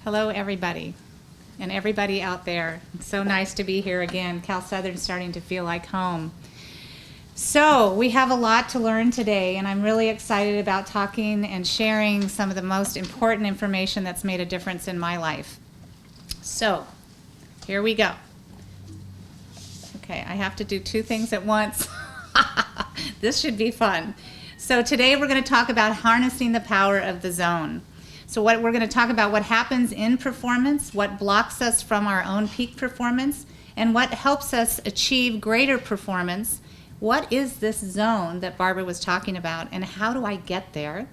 Hello, everybody, and everybody out there. It's so nice to be here again. Cal Southern's starting to feel like home. So we have a lot to learn today, and I'm really excited about talking and sharing some of the most important information that's made a difference in my life. So here we go. Okay, I have to do two things at once. This should be fun. So today we're going to talk about harnessing the power of the zone. So we're going to talk about what happens in performance, what blocks us from our own peak performance, and what helps us achieve greater performance. What is this zone that Barbara was talking about, and how do I get there?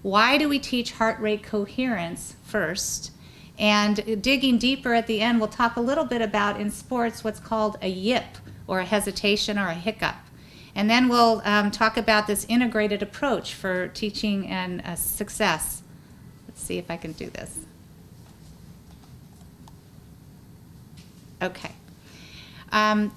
Why do we teach heart rate coherence first? And digging deeper at the end, we'll talk a little bit about in sports what's called a yip, or a hesitation, or a hiccup. And then we'll talk about this integrated approach for teaching and success. Let's see if I can do this. Okay.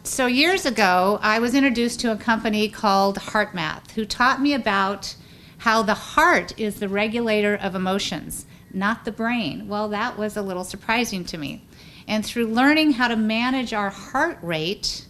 So years ago, I was introduced to a company called HeartMath, who taught me about how the heart is the regulator of emotions, not the brain. Well, that was a little surprising to me. And through learning how to manage our heart rate,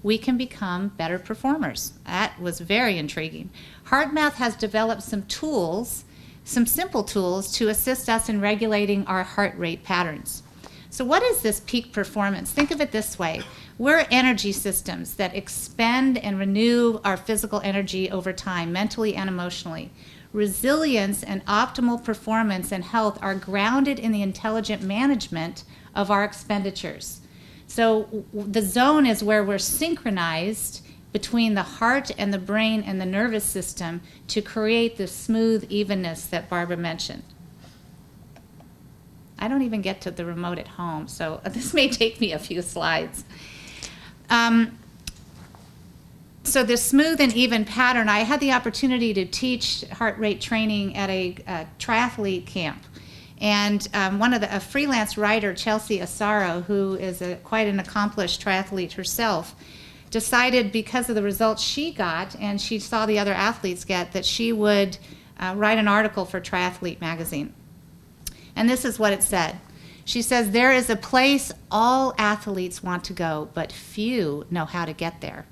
we can become better performers. That was very intriguing. HeartMath has developed some tools, some simple tools to assist us in regulating our heart rate patterns. So what is this peak performance? Think of it this way. We're energy systems that expend and renew our physical energy over time, mentally and emotionally. Resilience and optimal performance and health are grounded in the intelligent management of our expenditures. So the zone is where we're synchronized between the heart and the brain and the nervous system to create the smooth evenness that Barbara mentioned. I don't even get to the remote at home, so this may take me a few slides. So this smooth and even pattern, I had the opportunity to teach heart rate training at a triathlete camp. And a freelance writer, Chelsea Asaro, who is quite an accomplished triathlete herself, decided because of the results she got and she saw the other athletes get that she would write an article for Triathlete magazine. And this is what it said. She says, "There is a place all athletes want to go, but few know how to get there.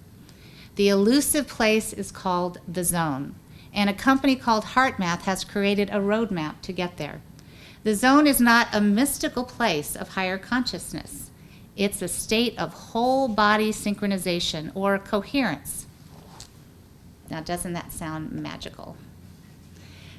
The elusive place is called the zone, and a company called HeartMath has created a roadmap to get there. The zone is not a mystical place of higher consciousness. It's a state of whole body synchronization, or coherence." Now, doesn't that sound magical?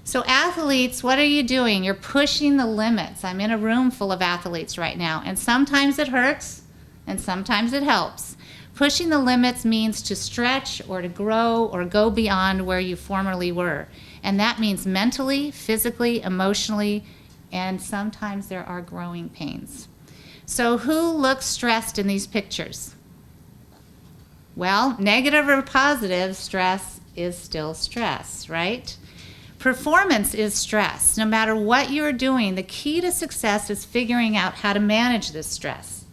So athletes, what are you doing? You're pushing the limits. I'm in a room full of athletes right now, and sometimes it hurts, and sometimes it helps. Pushing the limits means to stretch or to grow or go beyond where you formerly were. And that means mentally, physically, emotionally, and sometimes there are growing pains. So who looks stressed in these pictures? Well, negative or positive, stress is still stress, right? Performance is stress. No matter what you're doing, the key to success is figuring out how to manage this stress.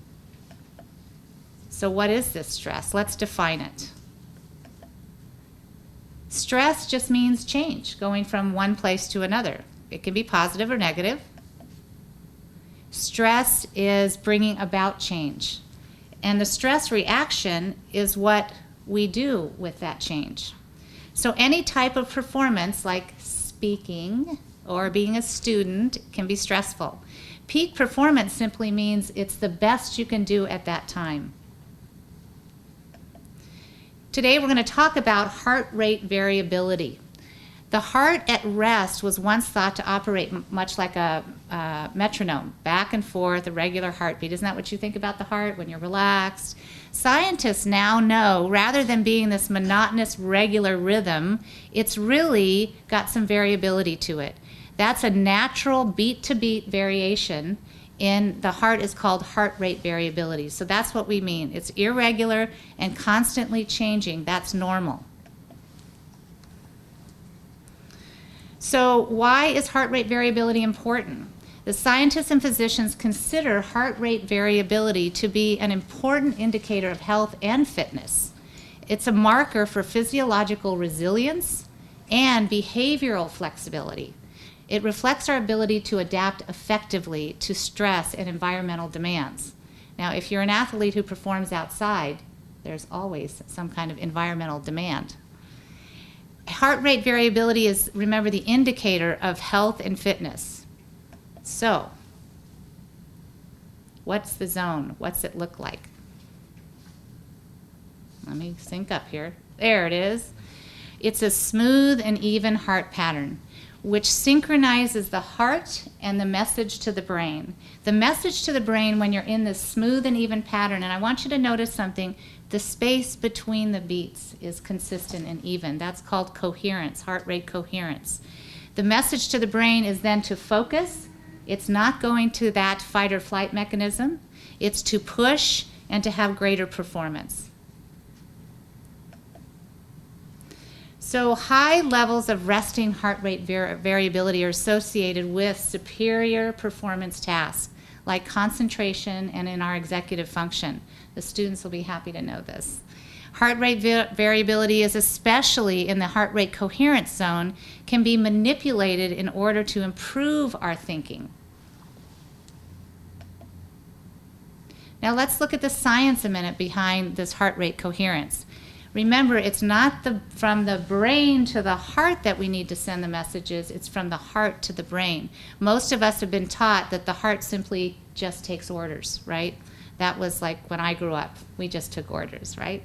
So what is this stress? Let's define it. Stress just means change, going from one place to another. It can be positive or negative. Stress is bringing about change. And the stress reaction is what we do with that change. So any type of performance, like speaking or being a student, can be stressful. Peak performance simply means it's the best you can do at that time. Today we're going to talk about heart rate variability. The heart at rest was once thought to operate much like a metronome, back and forth, a regular heartbeat. Isn't that what you think about the heart when you're relaxed? Scientists now know, rather than being this monotonous, regular rhythm, it's really got some variability to it. That's a natural beat-to-beat variation. In the heart is called heart rate variability. So that's what we mean. It's irregular and constantly changing. That's normal. So why is heart rate variability important? The scientists and physicians consider heart rate variability to be an important indicator of health and fitness. It's a marker for physiological resilience and behavioral flexibility. It reflects our ability to adapt effectively to stress and environmental demands. Now, if you're an athlete who performs outside, there's always some kind of environmental demand. Heart rate variability is, remember, the indicator of health and fitness. So, what's the zone? What's it look like? Let me sync up here. There it is. It's a smooth and even heart pattern, which synchronizes the heart and the message to the brain. The message to the brain when you're in this smooth and even pattern, and I want you to notice something, the space between the beats is consistent and even. That's called coherence, heart rate coherence. The message to the brain is then to focus. It's not going to that fight or flight mechanism. It's to push and to have greater performance. So high levels of resting heart rate variability are associated with superior performance tasks like concentration and in our executive function. The students will be happy to know this. Heart rate variability is especially in the heart rate coherence zone can be manipulated in order to improve our thinking. Now let's look at the science a minute behind this heart rate coherence. Remember, it's not from the brain to the heart that we need to send the messages, it's from the heart to the brain. Most of us have been taught that the heart simply just takes orders, right? That was like when I grew up, we just took orders, right?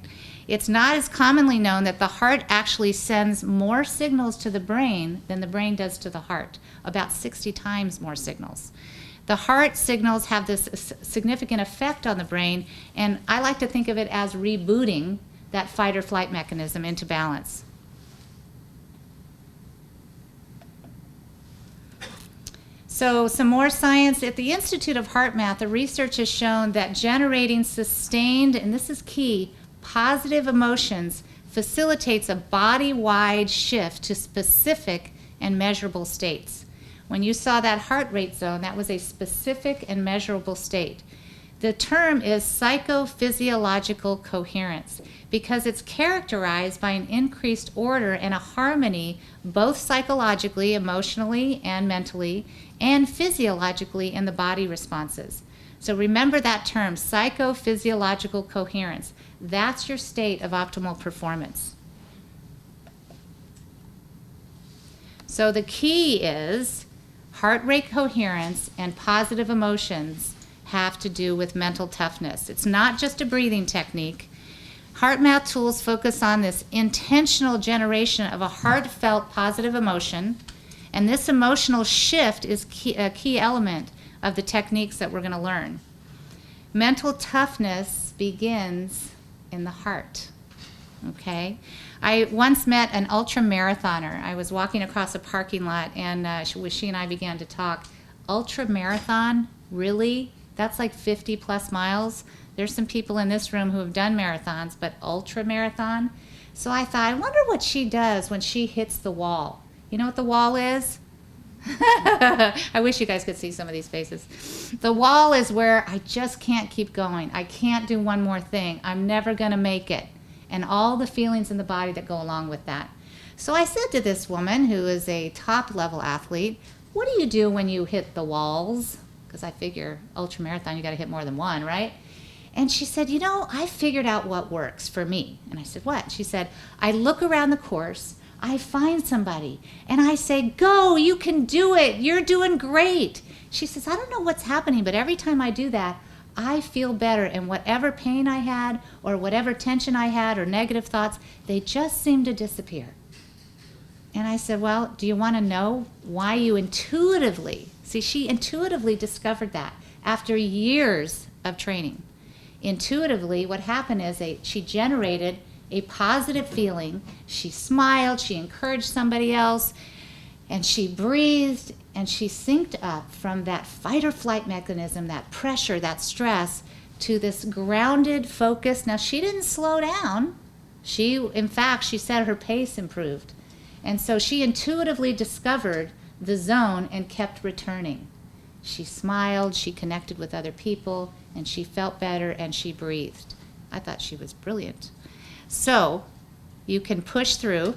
It's not as commonly known that the heart actually sends more signals to the brain than the brain does to the heart, about 60 times more signals. The heart signals have this significant effect on the brain, and I like to think of it as rebooting that fight or flight mechanism into balance. So some more science. At the Institute of Heart Math, the research has shown that generating sustained, and this is key, positive emotions facilitates a body-wide shift to specific and measurable states. When you saw that heart rate zone, that was a specific and measurable state. The term is psychophysiological coherence because it's characterized by an increased order and a harmony both psychologically, emotionally, and mentally, and physiologically in the body responses. So remember that term, psychophysiological coherence. That's your state of optimal performance. So the key is heart rate coherence and positive emotions have to do with mental toughness. It's not just a breathing technique. Heart math tools focus on this intentional generation of a heartfelt positive emotion, and this emotional shift is a key element of the techniques that we're going to learn. Mental toughness begins in the heart, okay? I once met an ultra marathoner. I was walking across a parking lot, and she and I began to talk. Ultra marathon, really? That's like 50 plus miles. There's some people in this room who have done marathons, but ultra marathon. So I thought, I wonder what she does when she hits the wall. You know what the wall is? I wish you guys could see some of these faces. The wall is where I just can't keep going. I can't do one more thing. I'm never going to make it. And all the feelings in the body that go along with that. So I said to this woman who is a top level athlete, what do you do when you hit the walls? Because I figure ultramarathon, you got to hit more than one, right? And she said, you know, I figured out what works for me. And I said, what? She said, I look around the course, I find somebody, and I say, go, you can do it. You're doing great. She says, I don't know what's happening, but every time I do that, I feel better. And whatever pain I had or whatever tension I had or negative thoughts, they just seem to disappear. And I said, well, do you want to know why you intuitively, see, she intuitively discovered that after years of training. Intuitively, what happened is she generated a positive feeling. She smiled, she encouraged somebody else, and she breathed, and she synced up from that fight or flight mechanism, that pressure, that stress, to this grounded focus. Now, she didn't slow down. In fact, she said her pace improved. And so she intuitively discovered the zone and kept returning. She smiled, she connected with other people, and she felt better, and she breathed. I thought she was brilliant. So you can push through.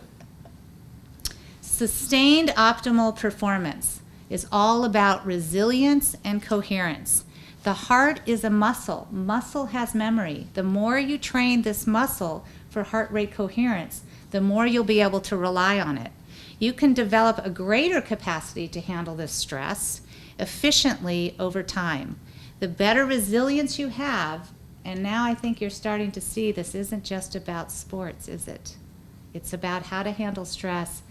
Sustained optimal performance. is all about resilience and coherence. The heart is a muscle. Muscle has memory. The more you train this muscle for heart rate coherence, the more you'll be able to rely on it. You can develop a greater capacity to handle this stress efficiently over time. The better resilience you have, and now I think you're starting to see this isn't just about sports, is it? It's about how to handle stress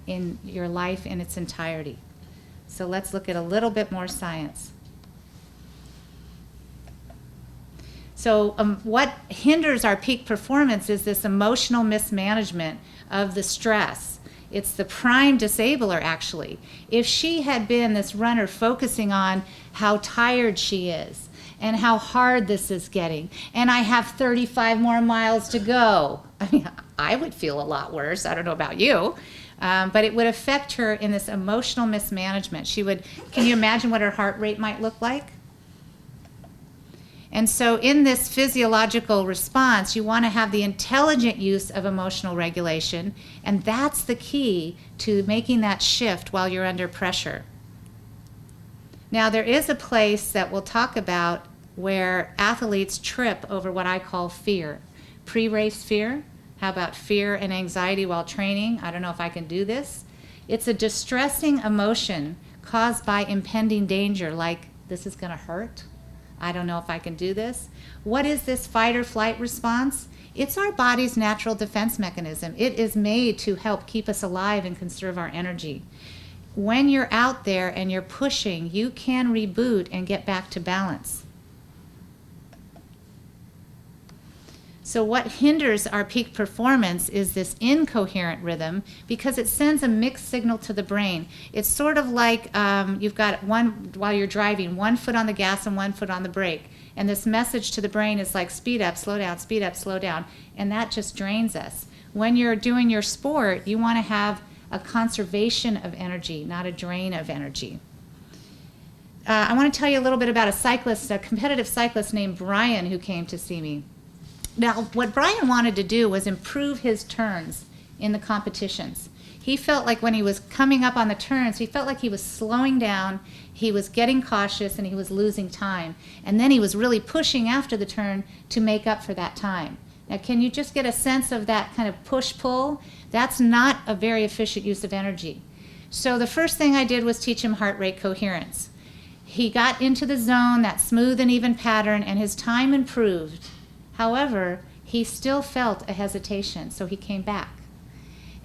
in your life in its entirety. So let's look at a little bit more science. So what hinders our peak performance is this emotional mismanagement of the stress. It's the prime disabler, actually. If she had been this runner focusing on how tired she is and how hard this is getting, and I have 35 more miles to go, I mean, I would feel a lot worse. I don't know about you. But it would affect her in this emotional mismanagement. Can you imagine what her heart rate might look like? And so in this physiological response, you want to have the intelligent use of emotional regulation, and that's the key to making that shift while you're under pressure. Now, there is a place that we'll talk about where athletes trip over what I call fear. Pre-race fear. How about fear and anxiety while training? I don't know if I can do this. It's a distressing emotion caused by impending danger, like this is going to hurt. I don't know if I can do this. What is this fight or flight response? It's our body's natural defense mechanism. It is made to help keep us alive and conserve our energy. When you're out there and you're pushing, you can reboot and get back to balance. So what hinders our peak performance is this incoherent rhythm, because it sends a mixed signal to the brain. It's sort of like you've got while you're driving, one foot on the gas and one foot on the brake. And this message to the brain is like speed up, slow down, speed up, slow down. And that just drains us. When you're doing your sport, you want to have a conservation of energy, not a drain of energy. I want to tell you a little bit about a competitive cyclist named Brian who came to see me. Now, what Brian wanted to do was improve his turns in the competitions. He felt like when he was coming up on the turns, he felt like he was slowing down, he was getting cautious, and he was losing time. And then he was really pushing after the turn to make up for that time. Now, can you just get a sense of that kind of push-pull? That's not a very efficient use of energy. So the first thing I did was teach him heart rate coherence. He got into the zone, that smooth and even pattern, and his time improved. However, he still felt a hesitation, so he came back.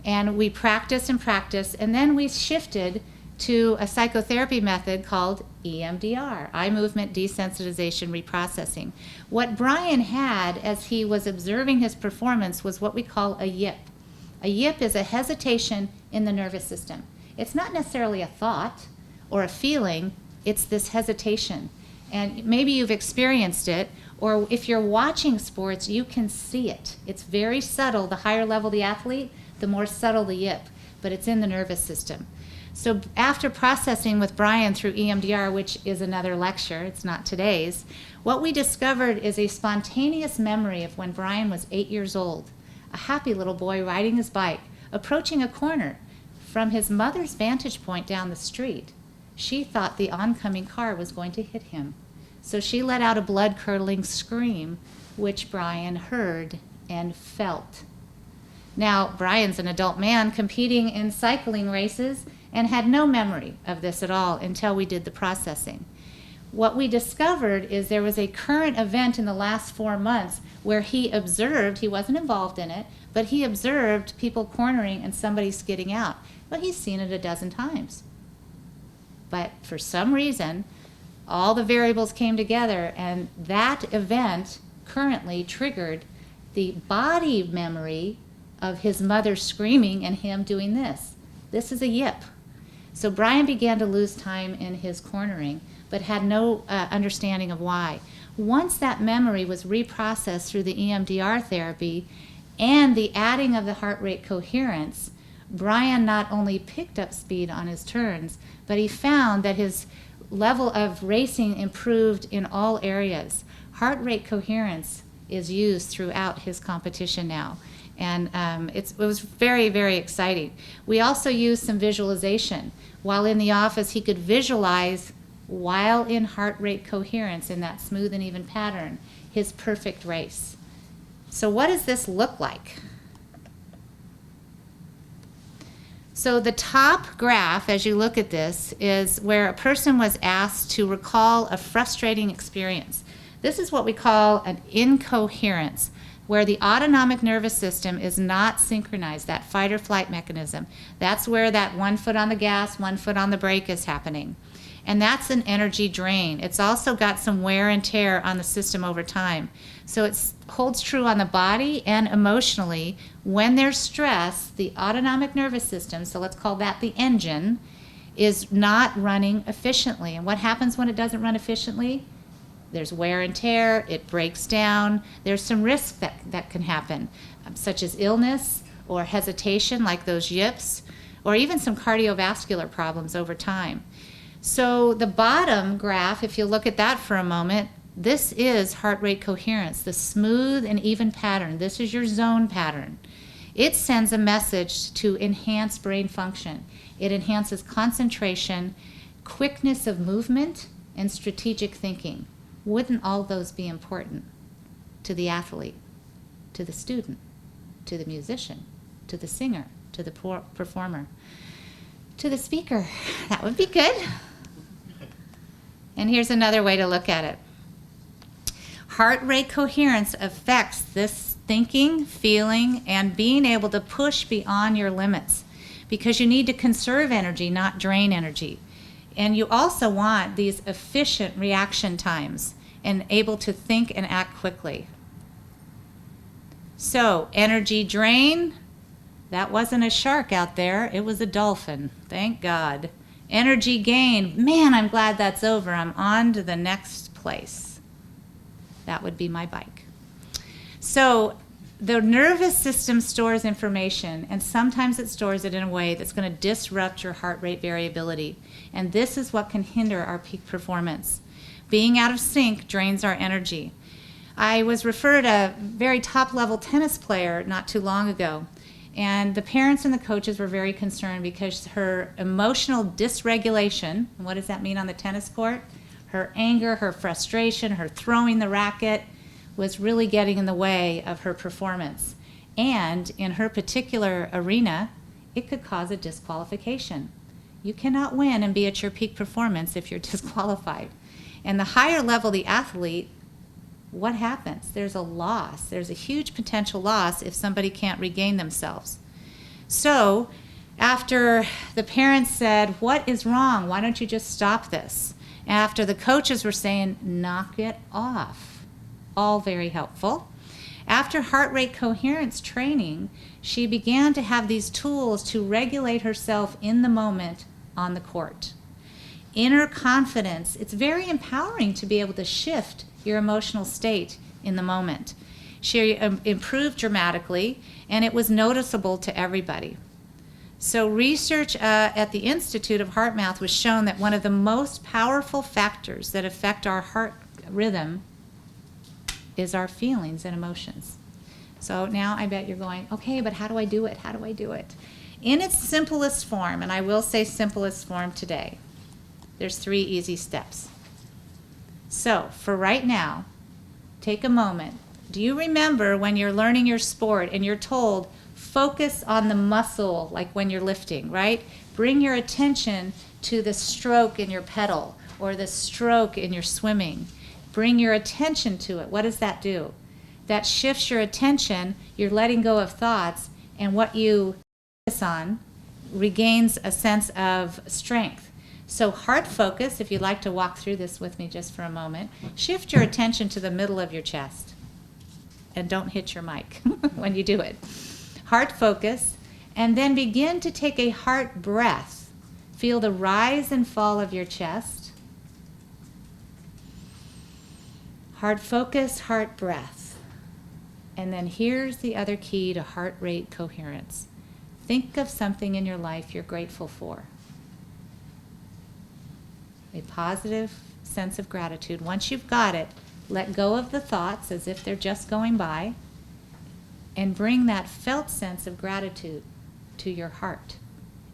And we practiced and practiced, and then we shifted to a psychotherapy method called EMDR, eye movement desensitization reprocessing. What Brian had as he was observing his performance was what we call a yip. A yip is a hesitation in the nervous system. It's not necessarily a thought or a feeling, it's this hesitation. And maybe you've experienced it, or if you're watching sports, you can see it. It's very subtle. The higher level the athlete, the more subtle the yip, but it's in the nervous system. So after processing with Brian through EMDR, which is another lecture, it's not today's, what we discovered is a spontaneous memory of when Brian was 8 years old, a happy little boy riding his bike, approaching a corner from his mother's vantage point down the street. She thought the oncoming car was going to hit him. So she let out a blood-curdling scream, which Brian heard and felt. Now, Brian's an adult man competing in cycling races and had no memory of this at all until we did the processing. What we discovered is there was a current event in the last 4 months where he observed, he wasn't involved in it, but he observed people cornering and somebody skidding out. Well, he's seen it a dozen times. But for some reason, all the variables came together, and that event currently triggered the body memory of his mother screaming and him doing this. This is a yip. So Brian began to lose time in his cornering, but had no understanding of why. Once that memory was reprocessed through the EMDR therapy and the adding of the heart rate coherence, Brian not only picked up speed on his turns, but he found that his level of racing improved in all areas. Heart rate coherence is used throughout his competition now. And it was very, very exciting. We also used some visualization. While in the office, he could visualize, while in heart rate coherence, in that smooth and even pattern, his perfect race. So what does this look like? So the top graph, as you look at this, is where a person was asked to recall a frustrating experience. This is what we call an incoherence, where the autonomic nervous system is not synchronized, that fight or flight mechanism. That's where that 1 foot on the gas, 1 foot on the brake is happening. And that's an energy drain. It's also got some wear and tear on the system over time. So it holds true on the body and emotionally. When there's stress, the autonomic nervous system, so let's call that the engine, is not running efficiently. And what happens when it doesn't run efficiently? There's wear and tear, it breaks down. There's some risk that can happen, such as illness or hesitation, like those yips, or even some cardiovascular problems over time. So the bottom graph, if you look at that for a moment, this is heart rate coherence, the smooth and even pattern. This is your zone pattern. It sends a message to enhance brain function. It enhances concentration, quickness of movement, and strategic thinking. Wouldn't all those be important to the athlete, to the student, to the musician, to the singer, to the performer, to the speaker? That would be good. And here's another way to look at it. Heart rate coherence affects this thinking, feeling, and being able to push beyond your limits, because you need to conserve energy, not drain energy. And you also want these efficient reaction times and able to think and act quickly. So, energy drain, that wasn't a shark out there, it was a dolphin, thank God. Energy gain, man, I'm glad that's over. I'm on to the next place. That would be my bike. So the nervous system stores information, and sometimes it stores it in a way that's going to disrupt your heart rate variability. And this is what can hinder our peak performance. Being out of sync drains our energy. I was referred a very top-level tennis player not too long ago. And the parents and the coaches were very concerned because her emotional dysregulation, and what does that mean on the tennis court? Her anger, her frustration, her throwing the racket was really getting in the way of her performance. And in her particular arena, it could cause a disqualification. You cannot win and be at your peak performance if you're disqualified. And the higher level the athlete, what happens? There's a loss. There's a huge potential loss if somebody can't regain themselves. So after the parents said, what is wrong? Why don't you just stop this? After the coaches were saying, knock it off. All very helpful. After heart rate coherence training, she began to have these tools to regulate herself in the moment on the court. Inner confidence, it's very empowering to be able to shift your emotional state in the moment. She improved dramatically, and it was noticeable to everybody. So research at the Institute of Heart Math was shown that one of the most powerful factors that affect our heart rhythm is our feelings and emotions. So now I bet you're going, okay, but how do I do it? How do I do it? In its simplest form, and I will say simplest form today, there's 3 easy steps. So for right now, take a moment. Do you remember when you're learning your sport and you're told, focus on the muscle, like when you're lifting, right? Bring your attention to the stroke in your pedal or the stroke in your swimming. Bring your attention to it. What does that do? That shifts your attention, you're letting go of thoughts, and what you focus on regains a sense of strength. So heart focus, if you'd like to walk through this with me just for a moment, shift your attention to the middle of your chest. And don't hit your mic when you do it. Heart focus, and then begin to take a heart breath. Feel the rise and fall of your chest. Heart focus, heart breath. And then here's the other key to heart rate coherence. Think of something in your life you're grateful for. A positive sense of gratitude. Once you've got it, let go of the thoughts as if they're just going by, and bring that felt sense of gratitude to your heart.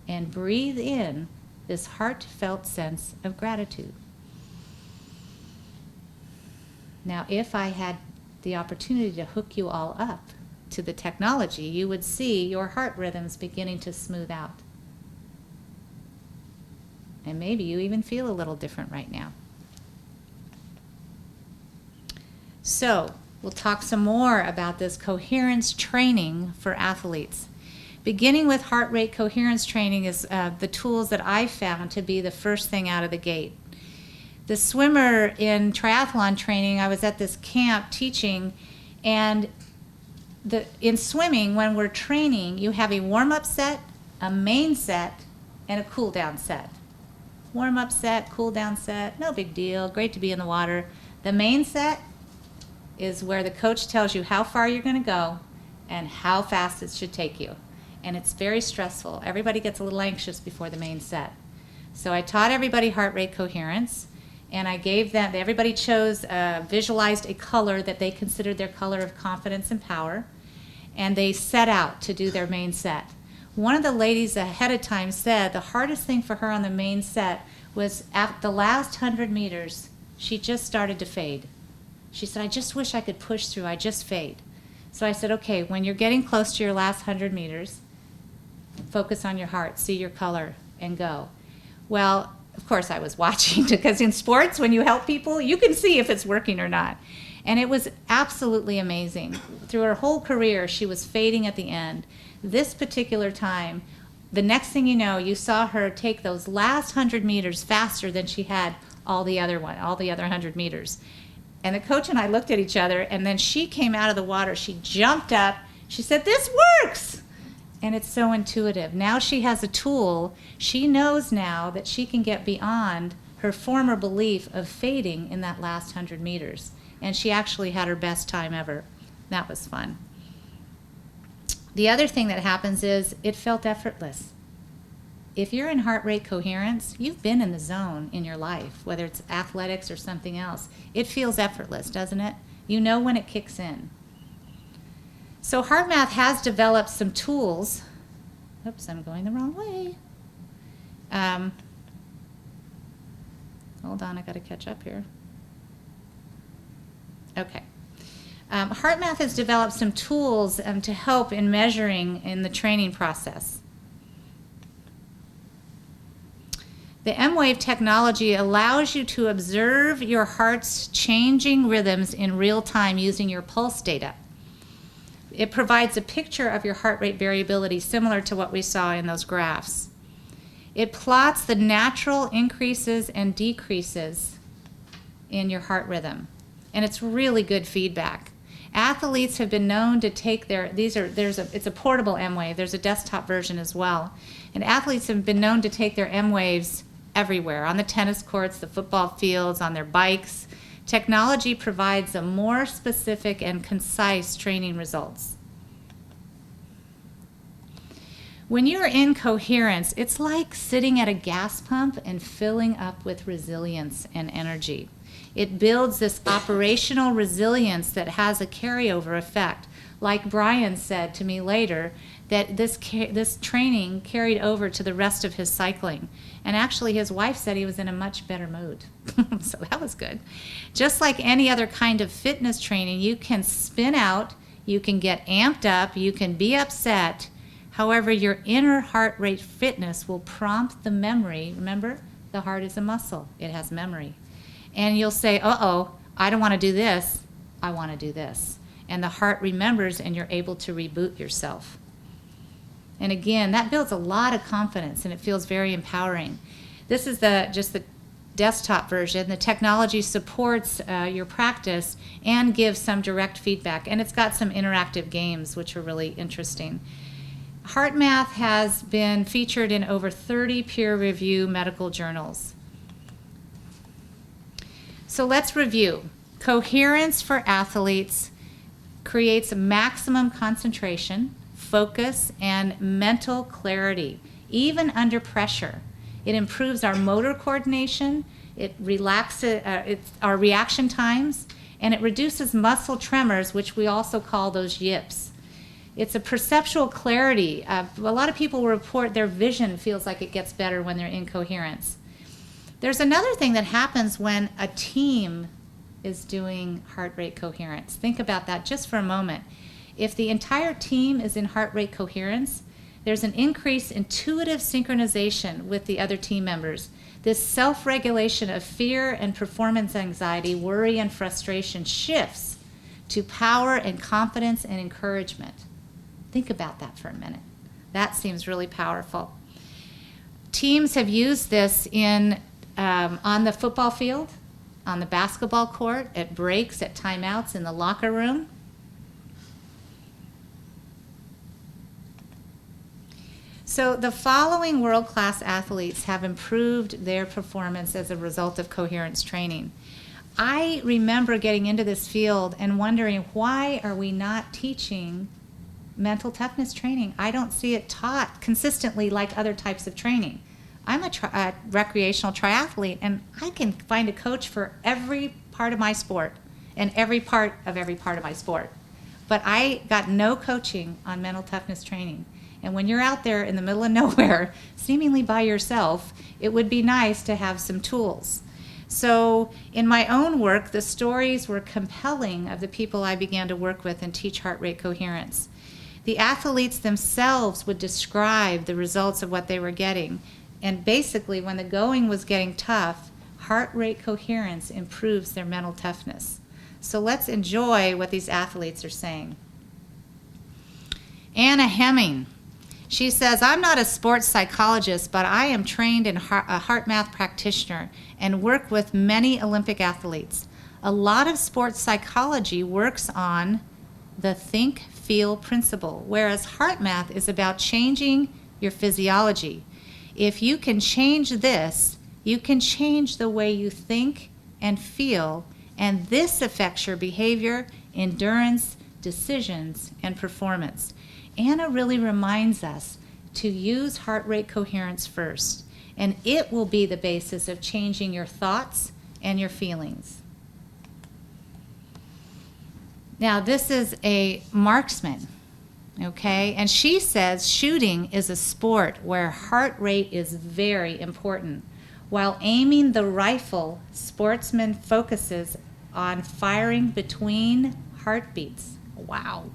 And breathe in this heartfelt sense of gratitude. Now, if I had the opportunity to hook you all up to the technology, you would see your heart rhythms beginning to smooth out. And maybe you even feel a little different right now. So, we'll talk some more about this coherence training for athletes. Beginning with heart rate coherence training is the tools that I found to be the first thing out of the gate. The swimmer in triathlon training, I was at this camp teaching, and in swimming, when we're training, you have a warm-up set, a main set, and a cool-down set. Warm-up set, cool-down set, no big deal, great to be in the water. The main set is where the coach tells you how far you're going to go and how fast it should take you. And it's very stressful. Everybody gets a little anxious before the main set. So I taught everybody heart rate coherence, and I gave them, everybody visualized a color that they considered their color of confidence and power, and they set out to do their main set. One of the ladies ahead of time said the hardest thing for her on the main set was at the last 100 meters, she just started to fade. She said, I just wish I could push through, I just fade. So I said, okay, when you're getting close to your last 100 meters, focus on your heart, see your color, and go. Well, of course I was watching, because in sports, when you help people, you can see if it's working or not. And it was absolutely amazing. Through her whole career, she was fading at the end. This particular time, the next thing you know, you saw her take those last 100 meters faster than she had all the other 100 meters. And the coach and I looked at each other, and then she came out of the water. She jumped up. She said, this works. And it's so intuitive. Now she has a tool. She knows now that she can get beyond her former belief of fading in that last 100 meters. And she actually had her best time ever. That was fun. The other thing that happens is it felt effortless. If you're in heart rate coherence, you've been in the zone in your life, whether it's athletics or something else. It feels effortless, doesn't it? You know when it kicks in. So HeartMath has developed some tools. Oops, I'm going the wrong way. Hold on, I got to catch up here. Okay. HeartMath has developed some tools to help in measuring in the training process. The M-Wave technology allows you to observe your heart's changing rhythms in real time using your pulse data. It provides a picture of your heart rate variability similar to what we saw in those graphs. It plots the natural increases and decreases in your heart rhythm, and it's really good feedback. Athletes have been known to take it's a portable M-Wave, there's a desktop version as well, and athletes have been known to take their M-Waves everywhere, on the tennis courts, the football fields, on their bikes. Technology provides a more specific and concise training results. When you're in coherence, it's like sitting at a gas pump and filling up with resilience and energy. It builds this operational resilience that has a carryover effect. Like Brian said to me later, that this training carried over to the rest of his cycling. And actually his wife said he was in a much better mood. So that was good. Just like any other kind of fitness training, you can spin out, you can get amped up, you can be upset. However, your inner heart rate fitness will prompt the memory. Remember, the heart is a muscle. It has memory. And you'll say, uh-oh, I don't want to do this. I want to do this. And the heart remembers, and you're able to reboot yourself. And again, that builds a lot of confidence, and it feels very empowering. This is just the desktop version. The technology supports your practice and gives some direct feedback. And it's got some interactive games, which are really interesting. HeartMath has been featured in over 30 peer-reviewed medical journals. So let's review. Coherence for athletes creates maximum concentration, focus, and mental clarity, even under pressure. It improves our motor coordination, it relaxes our reaction times, and it reduces muscle tremors, which we also call those yips. It's a perceptual clarity. A lot of people report their vision feels like it gets better when they're in coherence. There's another thing that happens when a team is doing heart rate coherence. Think about that just for a moment. If the entire team is in heart rate coherence, there's an increased intuitive synchronization with the other team members. This self-regulation of fear and performance anxiety, worry and frustration shifts to power and confidence and encouragement. Think about that for a minute. That seems really powerful. Teams have used this on the football field, on the basketball court, at breaks, at timeouts, in the locker room. So the following world-class athletes have improved their performance as a result of coherence training. I remember getting into this field and wondering, why are we not teaching mental toughness training? I don't see it taught consistently like other types of training. I'm a recreational triathlete, and I can find a coach for every part of my sport and every part of my sport. But I got no coaching on mental toughness training. And when you're out there in the middle of nowhere, seemingly by yourself, it would be nice to have some tools. So in my own work, the stories were compelling of the people I began to work with and teach heart rate coherence. The athletes themselves would describe the results of what they were getting. And basically, when the going was getting tough, heart rate coherence improves their mental toughness. So let's enjoy what these athletes are saying. Anna Hemming. She says, I'm not a sports psychologist, but I am trained in a heart math practitioner and work with many Olympic athletes. A lot of sports psychology works on the think-feel principle, whereas heart math is about changing your physiology. If you can change this, you can change the way you think and feel, and this affects your behavior, endurance, decisions, and performance. Anna really reminds us to use heart rate coherence first, and it will be the basis of changing your thoughts and your feelings. Now, this is a marksman, okay? And she says shooting is a sport where heart rate is very important. While aiming the rifle, sportsman focuses on firing between heartbeats. Wow.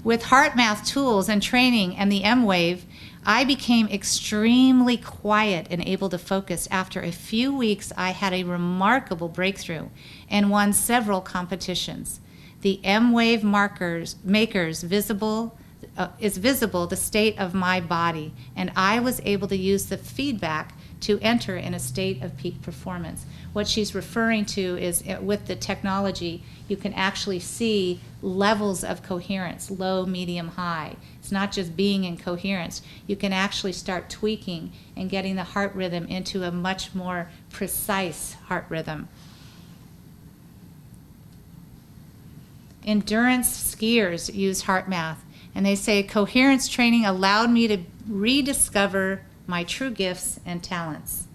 With heart math tools and training and the M-Wave, I became extremely quiet and able to focus. After a few weeks, I had a remarkable breakthrough and won several competitions. The M-Wave makers is visible the state of my body, and I was able to use the feedback to enter in a state of peak performance. What she's referring to is with the technology, you can actually see levels of coherence, low, medium, high. It's not just being in coherence. You can actually start tweaking and getting the heart rhythm into a much more precise heart rhythm. Endurance skiers use heart math, and they say coherence training allowed me to rediscover my true gifts and talents.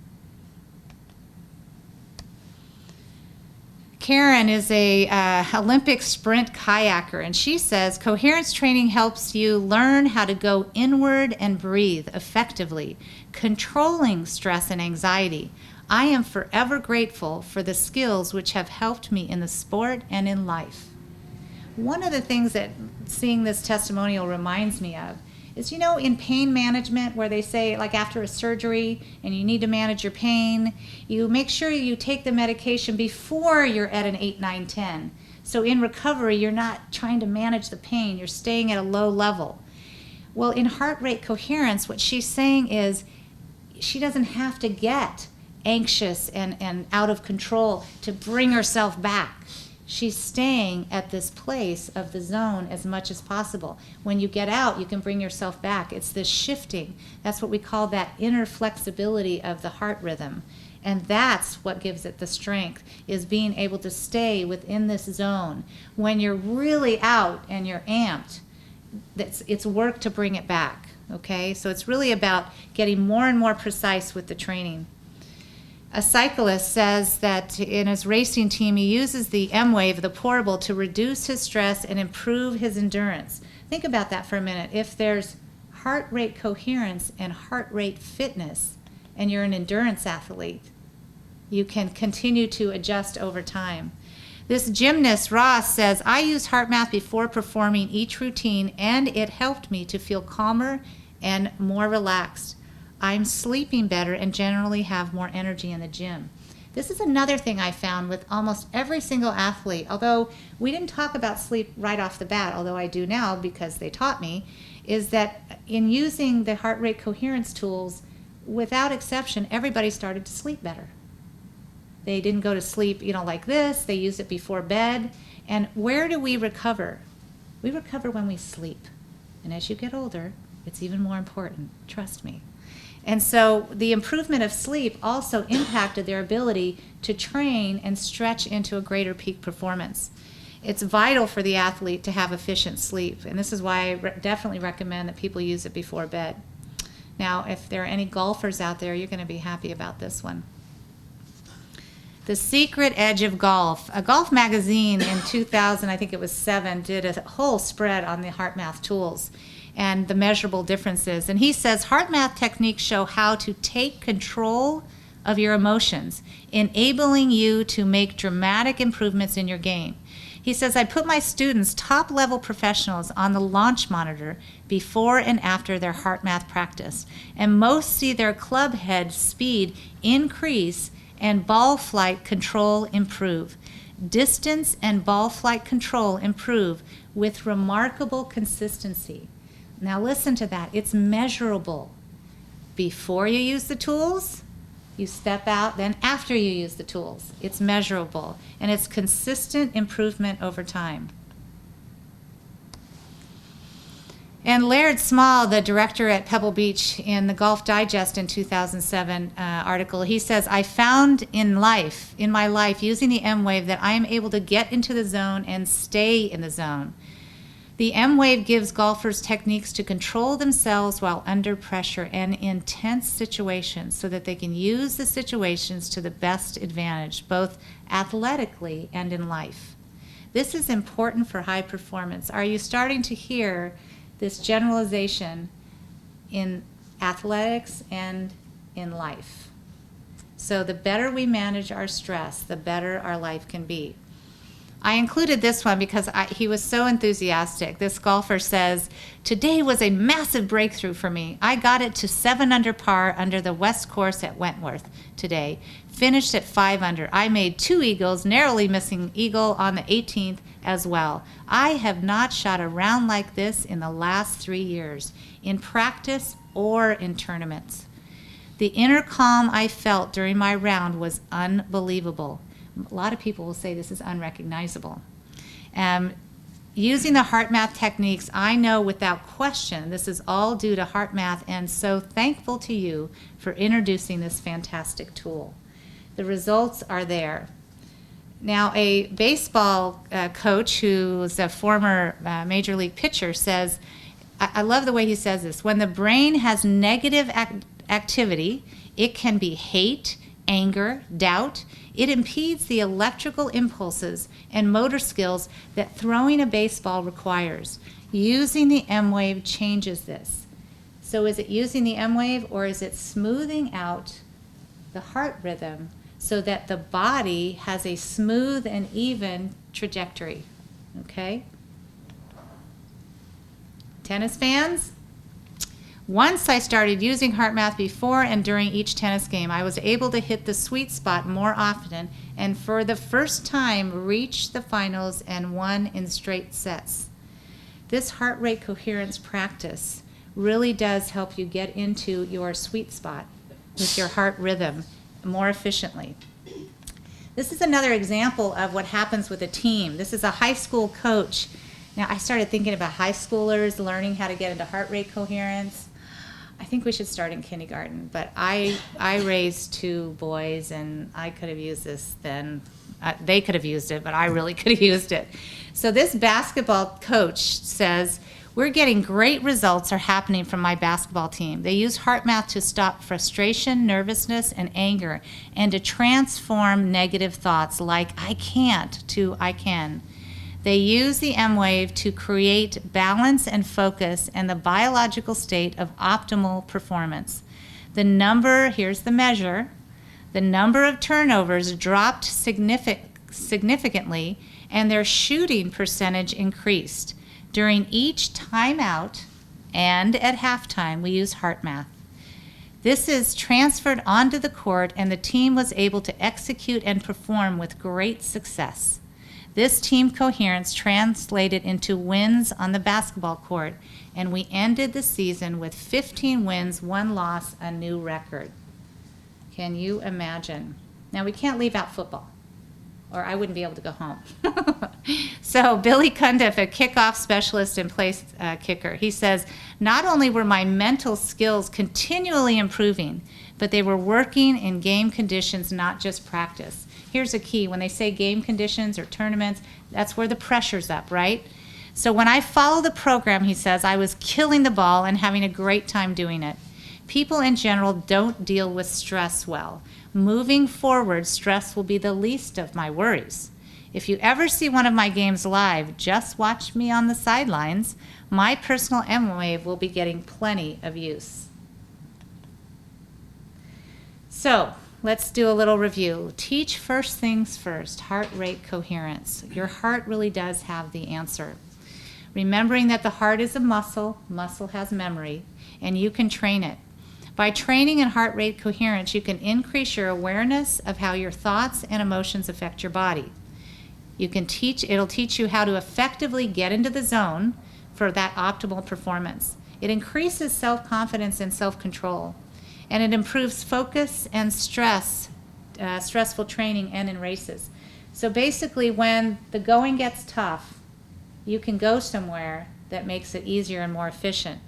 Karen is a Olympic sprint kayaker, and she says coherence training helps you learn how to go inward and breathe effectively, controlling stress and anxiety. I am forever grateful for the skills which have helped me in the sport and in life. One of the things that seeing this testimonial reminds me of is, you know, in pain management, where they say, like after a surgery and you need to manage your pain, you make sure you take the medication before you're at an 8, 9, 10. So in recovery, you're not trying to manage the pain, you're staying at a low level. Well, in heart rate coherence, what she's saying is she doesn't have to get anxious and out of control to bring herself back. She's staying at this place of the zone as much as possible. When you get out, you can bring yourself back. It's this shifting. That's what we call that inner flexibility of the heart rhythm. And that's what gives it the strength, is being able to stay within this zone. When you're really out and you're amped, it's work to bring it back, okay? So it's really about getting more and more precise with the training. A cyclist says that in his racing team, he uses the M-Wave, the portable, to reduce his stress and improve his endurance. Think about that for a minute. If there's heart rate coherence and heart rate fitness, and you're an endurance athlete, you can continue to adjust over time. This gymnast, Ross, says, I used HeartMath before performing each routine, and it helped me to feel calmer and more relaxed. I'm sleeping better and generally have more energy in the gym. This is another thing I found with almost every single athlete, although we didn't talk about sleep right off the bat, although I do now because they taught me, is that in using the heart rate coherence tools, without exception, everybody started to sleep better. They didn't go to sleep, like this. They used it before bed. And where do we recover? We recover when we sleep. And as you get older, it's even more important. Trust me. And so the improvement of sleep also impacted their ability to train and stretch into a greater peak performance. It's vital for the athlete to have efficient sleep. And this is why I definitely recommend that people use it before bed. Now, if there are any golfers out there, you're going to be happy about this one. The Secret Edge of Golf. A golf magazine in 2000, I think it was 7, did a whole spread on the HeartMath tools and the measurable differences. And he says HeartMath techniques show how to take control of your emotions, enabling you to make dramatic improvements in your game. He says, I put my students, top-level professionals, on the launch monitor before and after their HeartMath practice, and most see their club head speed increase and ball flight control improve. Distance and ball flight control improve with remarkable consistency. Now listen to that. It's measurable. Before you use the tools, you step out, then after you use the tools. It's measurable, and it's consistent improvement over time. And Laird Small, the director at Pebble Beach, in the Golf Digest in 2007 article, he says, I found in my life, using the M-Wave, that I am able to get into the zone and stay in the zone. The M-Wave gives golfers techniques to control themselves while under pressure and intense situations so that they can use the situations to the best advantage, both athletically and in life. This is important for high performance. Are you starting to hear this generalization in athletics and in life? So the better we manage our stress, the better our life can be. I included this one because he was so enthusiastic. This golfer says, today was a massive breakthrough for me. I got it to 7 under par under the West Course at Wentworth today. Finished at 5 under. I made 2 eagles, narrowly missing eagle on the 18th as well. I have not shot a round like this in the last 3 years, in practice or in tournaments. The inner calm I felt during my round was unbelievable. A lot of people will say this is unrecognizable. Using the HeartMath techniques, I know without question this is all due to HeartMath, and so thankful to you for introducing this fantastic tool. The results are there. Now, a baseball coach who's a former major league pitcher says, I love the way he says this, when the brain has negative activity, it can be hate, anger, doubt. It impedes the electrical impulses and motor skills that throwing a baseball requires. Using the M-Wave changes this. So is it using the M-Wave, or is it smoothing out the heart rhythm so that the body has a smooth and even trajectory? Okay? Tennis fans? Once I started using HeartMath before and during each tennis game, I was able to hit the sweet spot more often and for the first time reach the finals and won in straight sets. This heart rate coherence practice really does help you get into your sweet spot with your heart rhythm more efficiently. This is another example of what happens with a team. This is a high school coach. Now, I started thinking about high schoolers learning how to get into heart rate coherence. I think we should start in kindergarten, but I raised 2 boys, and I could have used this then. They could have used it, but I really could have used it. So this basketball coach says, we're getting great results are happening from my basketball team. They use HeartMath to stop frustration, nervousness, and anger, and to transform negative thoughts like I can't to I can. They use the M wave to create balance and focus and the biological state of optimal performance. The number, here's the measure, the number of turnovers dropped significantly and their shooting percentage increased. During each timeout and at halftime, we use heart math. This is transferred onto the court and the team was able to execute and perform with great success. This team coherence translated into wins on the basketball court, and we ended the season with 15 wins, 1 loss, a new record. Can you imagine? Now, we can't leave out football, or I wouldn't be able to go home. So Billy Cundiff, a kickoff specialist and place kicker, he says, not only were my mental skills continually improving, but they were working in game conditions, not just practice. Here's a key. When they say game conditions or tournaments, that's where the pressure's up, right? So when I follow the program, he says, I was killing the ball and having a great time doing it. People in general don't deal with stress well. Moving forward, stress will be the least of my worries. If you ever see one of my games live, just watch me on the sidelines. My personal M-Wave will be getting plenty of use. So, let's do a little review. Teach first things first, heart rate coherence. Your heart really does have the answer. Remembering that the heart is a muscle has memory, and you can train it. By training in heart rate coherence, you can increase your awareness of how your thoughts and emotions affect your body. It'll teach you how to effectively get into the zone for that optimal performance. It increases self-confidence and self-control, and it improves focus and stressful training and in races. So basically, when the going gets tough, you can go somewhere that makes it easier and more efficient.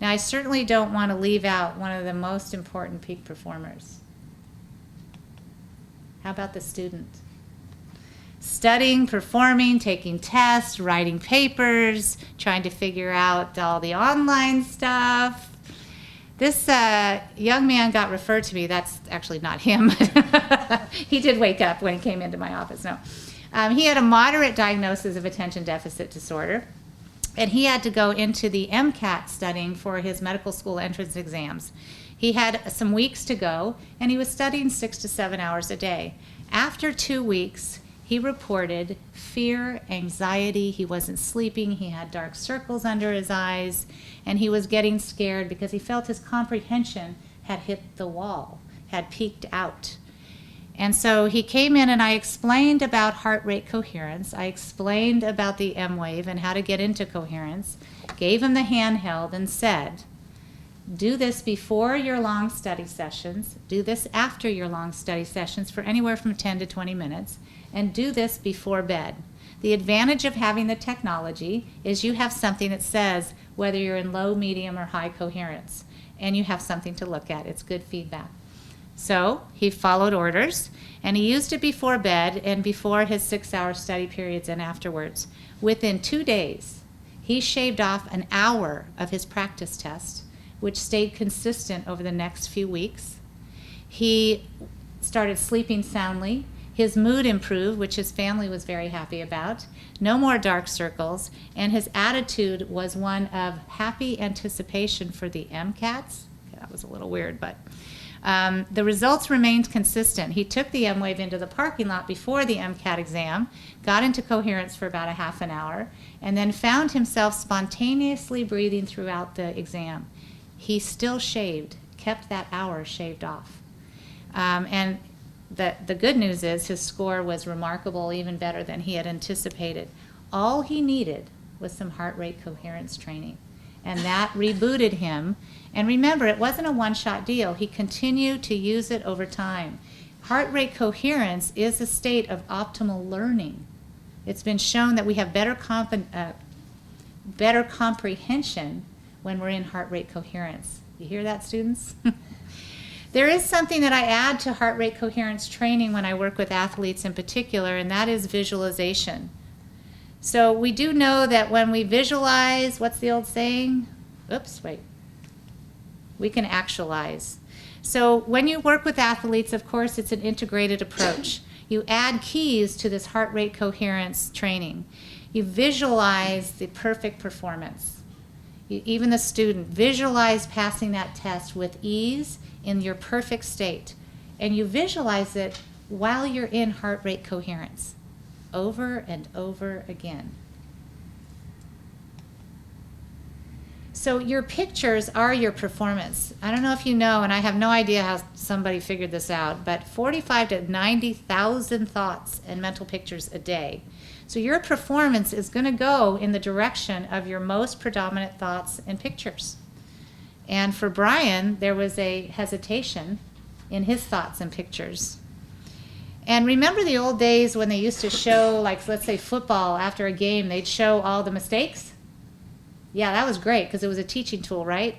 Now, I certainly don't want to leave out one of the most important peak performers. How about the student? Studying, performing, taking tests, writing papers, trying to figure out all the online stuff. This young man got referred to me. That's actually not him. He did wake up when he came into my office. No. He had a moderate diagnosis of attention deficit disorder, and he had to go into the MCAT studying for his medical school entrance exams. He had some weeks to go, and he was studying 6 to 7 hours a day. After 2 weeks, he reported fear, anxiety, he wasn't sleeping, he had dark circles under his eyes, and he was getting scared because he felt his comprehension had hit the wall, had peaked out. And so he came in and I explained about heart rate coherence, I explained about the M wave and how to get into coherence, gave him the handheld and said, do this before your long study sessions, do this after your long study sessions for anywhere from 10 to 20 minutes, and do this before bed. The advantage of having the technology is you have something that says whether you're in low, medium, or high coherence, and you have something to look at. It's good feedback. So he followed orders, and he used it before bed and before his 6-hour study periods and afterwards. Within 2 days, he shaved off an hour of his practice test, which stayed consistent over the next few weeks. He started sleeping soundly. His mood improved, which his family was very happy about. No more dark circles, and his attitude was one of happy anticipation for the MCATs. That was a little weird, but the results remained consistent. He took the M-Wave into the parking lot before the MCAT exam, got into coherence for about a half an hour, and then found himself spontaneously breathing throughout the exam. He still shaved, kept that hour shaved off. And the good news is his score was remarkable, even better than he had anticipated. All he needed was some heart rate coherence training, and that rebooted him. And remember, it wasn't a one-shot deal. He continued to use it over time. Heart rate coherence is a state of optimal learning. It's been shown that we have better comprehension when we're in heart rate coherence. You hear that, students? There is something that I add to heart rate coherence training when I work with athletes in particular, and that is visualization. So we do know that when we visualize, what's the old saying? We can actualize. So when you work with athletes, of course, it's an integrated approach. You add keys to this heart rate coherence training. You visualize the perfect performance. Even the student, visualize passing that test with ease in your perfect state. And you visualize it while you're in heart rate coherence, over and over again. So your pictures are your performance. I don't know if you know, and I have no idea how somebody figured this out, but 45 to 90,000 thoughts and mental pictures a day. So your performance is going to go in the direction of your most predominant thoughts and pictures. And for Brian, there was a hesitation in his thoughts and pictures. And remember the old days when they used to show, like, let's say football after a game, they'd show all the mistakes? Yeah, that was great because it was a teaching tool, right?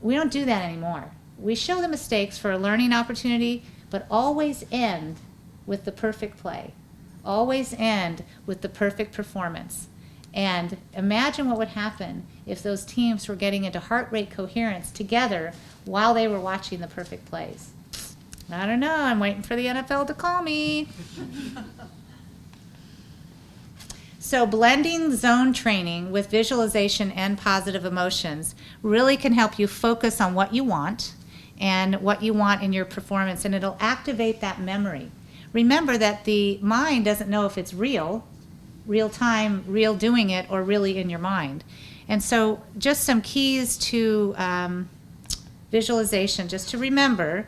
We don't do that anymore. We show the mistakes for a learning opportunity, but always end with the perfect play. Always end with the perfect performance. And imagine what would happen if those teams were getting into heart rate coherence together while they were watching the perfect plays. I don't know. I'm waiting for the NFL to call me. So blending zone training with visualization and positive emotions really can help you focus on what you want and what you want in your performance, and it'll activate that memory. Remember that the mind doesn't know if it's real time, real doing it, or really in your mind. And so just some keys to visualization, just to remember,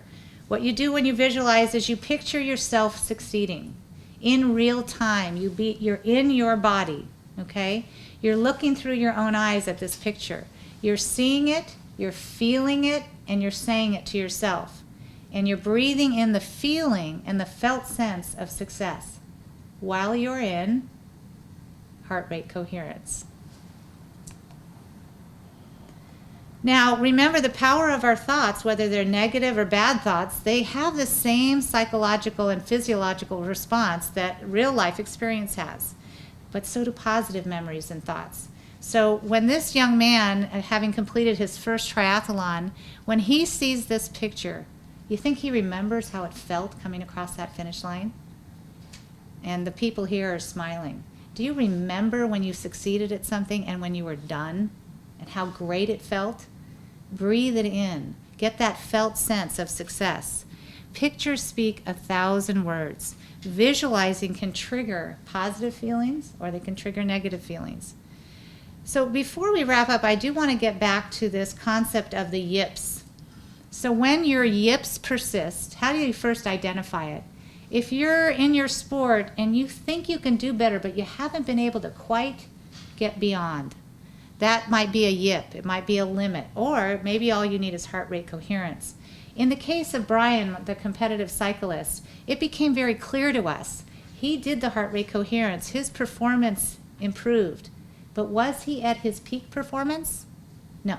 what you do when you visualize is you picture yourself succeeding. In real time, you're in your body, okay? You're looking through your own eyes at this picture. You're seeing it, you're feeling it, and you're saying it to yourself. And you're breathing in the feeling and the felt sense of success while you're in heart rate coherence. Now, remember the power of our thoughts, whether they're negative or bad thoughts, they have the same psychological and physiological response that real life experience has. But so do positive memories and thoughts. So when this young man, having completed his first triathlon, when he sees this picture, you think he remembers how it felt coming across that finish line? And the people here are smiling. Do you remember when you succeeded at something and when you were done and how great it felt? Breathe it in. Get that felt sense of success. Pictures speak 1,000 words. Visualizing can trigger positive feelings or they can trigger negative feelings. So before we wrap up, I do want to get back to this concept of the yips. So when your yips persist, how do you first identify it? If you're in your sport and you think you can do better, but you haven't been able to quite get beyond, that might be a yip, it might be a limit, or maybe all you need is heart rate coherence. In the case of Brian, the competitive cyclist, it became very clear to us. He did the heart rate coherence, his performance improved, but was he at his peak performance? No,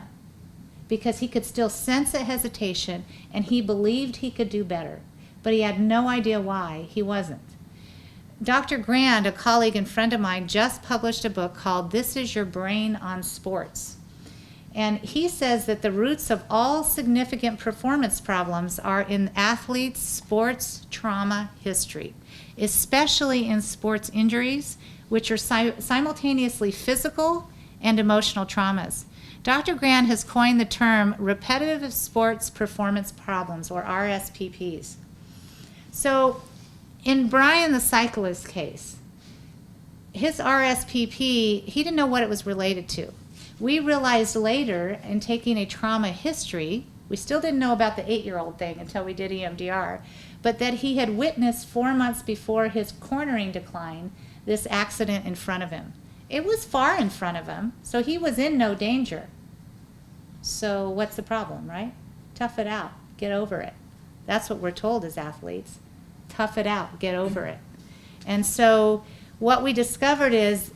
because he could still sense a hesitation and he believed he could do better, but he had no idea why he wasn't. Dr. Grand, a colleague and friend of mine, just published a book called This Is Your Brain on Sports. And he says that the roots of all significant performance problems are in athletes' sports trauma history, especially in sports injuries, which are simultaneously physical and emotional traumas. Dr. Grand has coined the term repetitive sports performance problems, or RSPPs. So in Brian the cyclist case, his RSPP, he didn't know what it was related to. We realized later in taking a trauma history, we still didn't know about the 8-year-old thing until we did EMDR, but that he had witnessed 4 months before his cornering decline, this accident in front of him. It was far in front of him, so he was in no danger. So what's the problem, right? Tough it out, get over it. That's what we're told as athletes. Tough it out, get over it. And so what we discovered is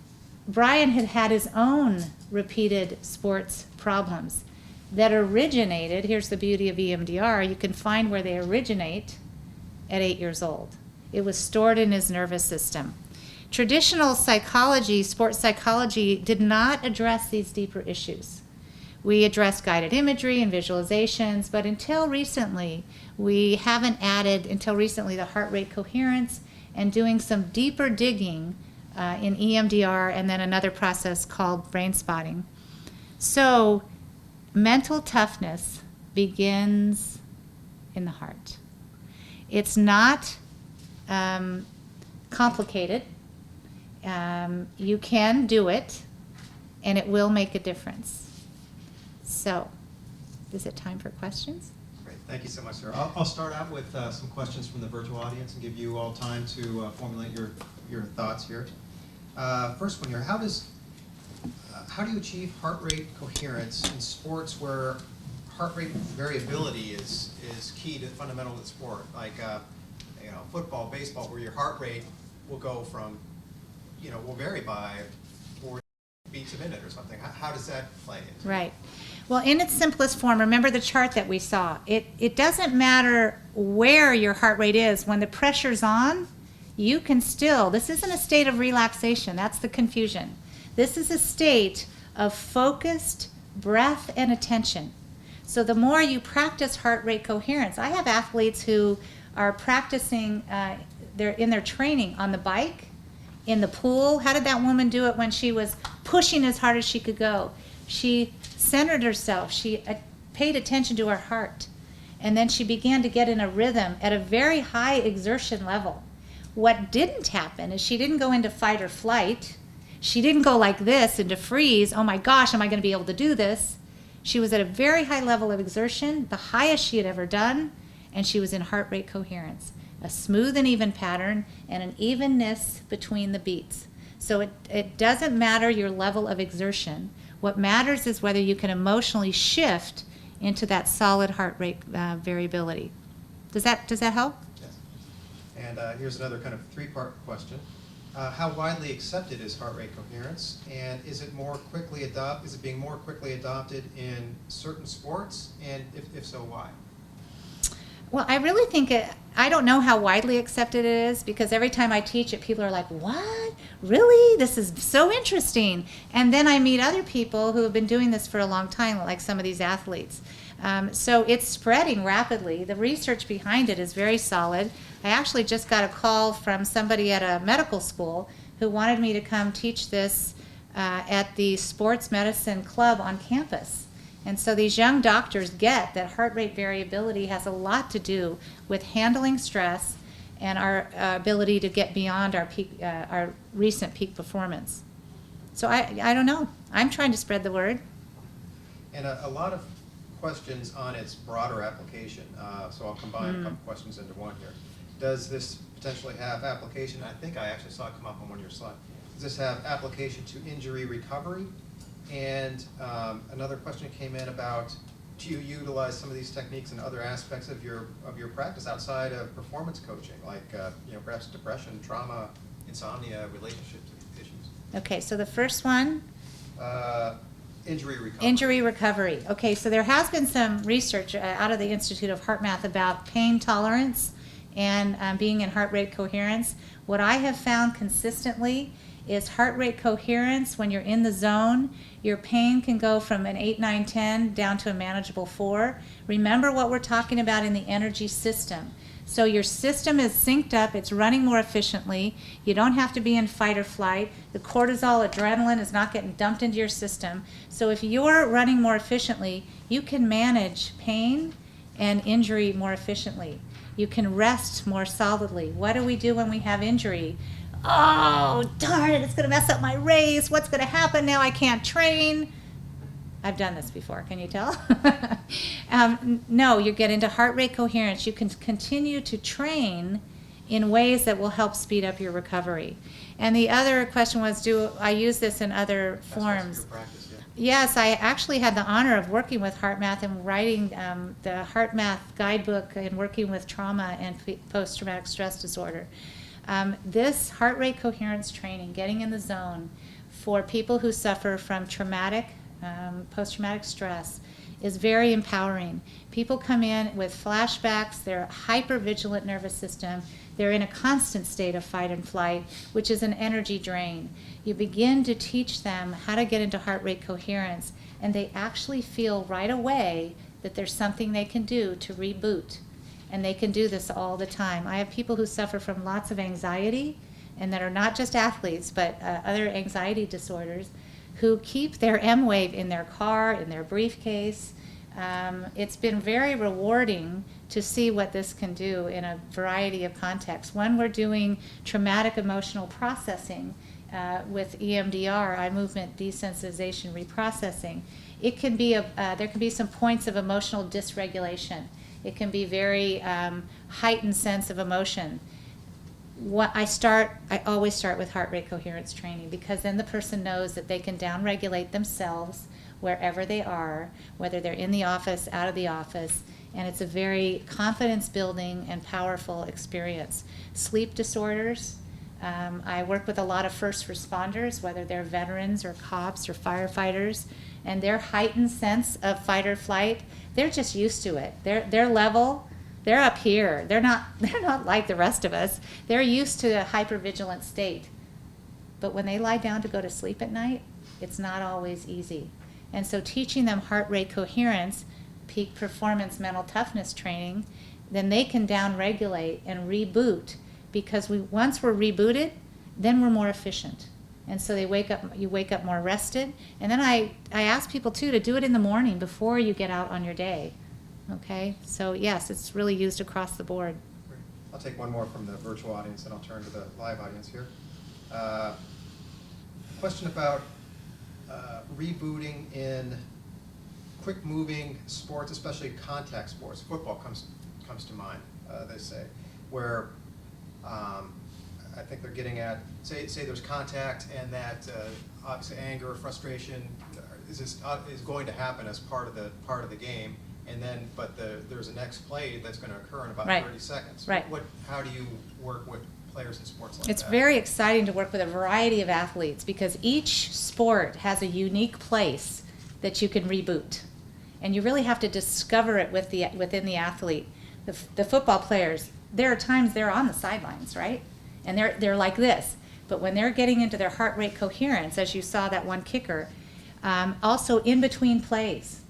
Brian had had his own repeated sports problems that originated, here's the beauty of EMDR, you can find where they originate at 8 years old. It was stored in his nervous system. Traditional psychology, sports psychology, did not address these deeper issues. We addressed guided imagery and visualizations, but until recently, we haven't added, the heart rate coherence and doing some deeper digging in EMDR, and then another process called brain spotting. So mental toughness begins in the heart. It's not complicated. You can do it, and it will make a difference. So, is it time for questions? Great. Thank you so much, Sarah. I'll start out with some questions from the virtual audience and give you all time to formulate your thoughts here. First one here, how do you achieve heart rate coherence in sports where heart rate variability is key to fundamental to the sport, like football, baseball, where your heart rate will go from, will vary by 40 beats a minute or something. How does that play into it? Right. Well, in its simplest form, remember the chart that we saw. It doesn't matter where your heart rate is. When the pressure's on, you can still, this isn't a state of relaxation. That's the confusion. This is a state of focused breath and attention. So the more you practice heart rate coherence, I have athletes who are practicing, they're in their training on the bike, in the pool. How did that woman do it when she was pushing as hard as she could go? She centered herself. She paid attention to her heart. And then she began to get in a rhythm at a very high exertion level. What didn't happen is she didn't go into fight or flight. She didn't go like this into freeze. Oh my gosh, am I going to be able to do this? She was at a very high level of exertion, the highest she had ever done, and she was in heart rate coherence, a smooth and even pattern and an evenness between the beats. So it doesn't matter your level of exertion. What matters is whether you can emotionally shift into that solid heart rate variability. Does that help? Yes. And here's another kind of three-part question. How widely accepted is heart rate coherence, and is it being more quickly adopted in certain sports, and if so, why? Well, I really think I don't know how widely accepted it is, because every time I teach it, people are like, what? Really? This is so interesting. And then I meet other people who have been doing this for a long time, like some of these athletes. So it's spreading rapidly. The research behind it is very solid. I actually just got a call from somebody at a medical school who wanted me to come teach this at the sports medicine club on campus. And so these young doctors get that heart rate variability has a lot to do with handling stress and our ability to get beyond our peak, our recent peak performance. So I don't know. I'm trying to spread the word. And a lot of questions on its broader application. So I'll combine a couple questions into one here. Does this potentially have application? I think I actually saw it come up on one of your slides. Does this have application to injury recovery? And another question came in about, do you utilize some of these techniques in other aspects of your practice outside of performance coaching, like perhaps depression, trauma, insomnia, relationship issues? Okay, so the first one? Injury recovery. Injury recovery. Okay, so there has been some research out of the Institute of Heart Math about pain tolerance and being in heart rate coherence. What I have found consistently is heart rate coherence. When you're in the zone, your pain can go from an 8, 9, 10 down to a manageable 4. Remember what we're talking about in the energy system. So your system is synced up, it's running more efficiently. You don't have to be in fight or flight. The cortisol, adrenaline is not getting dumped into your system. So if you're running more efficiently, you can manage pain and injury more efficiently. You can rest more solidly. What do we do when we have injury? Oh, darn it, it's going to mess up my race. What's going to happen now? I can't train. I've done this before, can you tell? No, you get into heart rate coherence. You can continue to train in ways that will help speed up your recovery. And the other question was, do I use this in other forms? Practice, yeah. Yes, I actually had the honor of working with Heart Math and writing the Heart Math guidebook and working with trauma and post-traumatic stress disorder. This heart rate coherence training, getting in the zone for people who suffer from traumatic, post-traumatic stress, is very empowering. People come in with flashbacks, they're a hyper-vigilant nervous system, they're in a constant state of fight and flight, which is an energy drain. You begin to teach them how to get into heart rate coherence, and they actually feel right away that there's something they can do to reboot. And they can do this all the time. I have people who suffer from lots of anxiety and that are not just athletes, but other anxiety disorders, who keep their M-Wave in their car, in their briefcase. It's been very rewarding to see what this can do in a variety of contexts. When we're doing traumatic emotional processing with EMDR, eye movement desensitization reprocessing, it can be there can be some points of emotional dysregulation. It can be very heightened sense of emotion. I always start with heart rate coherence training, because then the person knows that they can downregulate themselves wherever they are, whether they're in the office, out of the office, and it's a very confidence building and powerful experience. Sleep disorders, I work with a lot of first responders, whether they're veterans or cops or firefighters, and their heightened sense of fight or flight, they're just used to it. Their level, they're up here. They're not like the rest of us. They're used to a hypervigilant state. But when they lie down to go to sleep at night, it's not always easy. And so teaching them heart rate coherence, peak performance mental toughness training, then they can downregulate and reboot, because once we're rebooted, then we're more efficient. And so you wake up more rested. And then I ask people too to do it in the morning before you get out on your day. Okay, so yes, it's really used across the board. Great. I'll take one more from the virtual audience, and I'll turn to the live audience here. Question about rebooting in quick-moving sports, especially contact sports. Football comes to mind, they say, where I think they're getting at, say there's contact, and that obviously anger, frustration is going to happen as part of the game. And then, but there's a next play that's going to occur in about 30 seconds. Right. How do you work with players in sports like that? It's very exciting to work with a variety of athletes, because each sport has a unique place that you can reboot. And you really have to discover it within the athlete. The football players, there are times they're on the sidelines, right? And they're like this. But when they're getting into their heart rate coherence, as you saw that one kicker, also in between plays.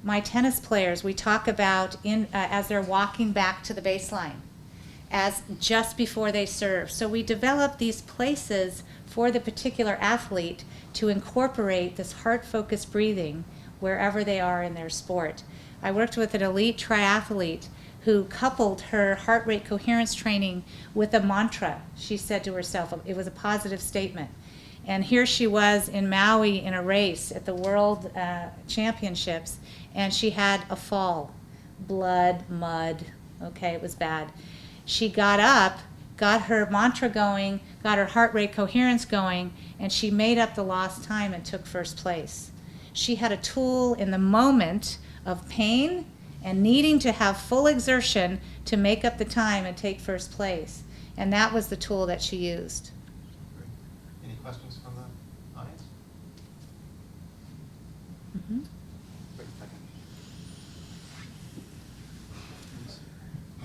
My tennis players, we talk about as they're walking back to the baseline, as just before they serve. So we develop these places for the particular athlete to incorporate this heart-focused breathing wherever they are in their sport. I worked with an elite triathlete who coupled her heart rate coherence training with a mantra. She said to herself, it was a positive statement. And here she was in Maui in a race at the World Championships, and she had a fall. Blood, mud, okay, it was bad. She got up, got her mantra going, got her heart rate coherence going, and she made up the lost time and took first place. She had a tool in the moment of pain and needing to have full exertion to make up the time and take first place. And that was the tool that she used. Great. Any questions from the audience? Mm-hmm. Wait a second.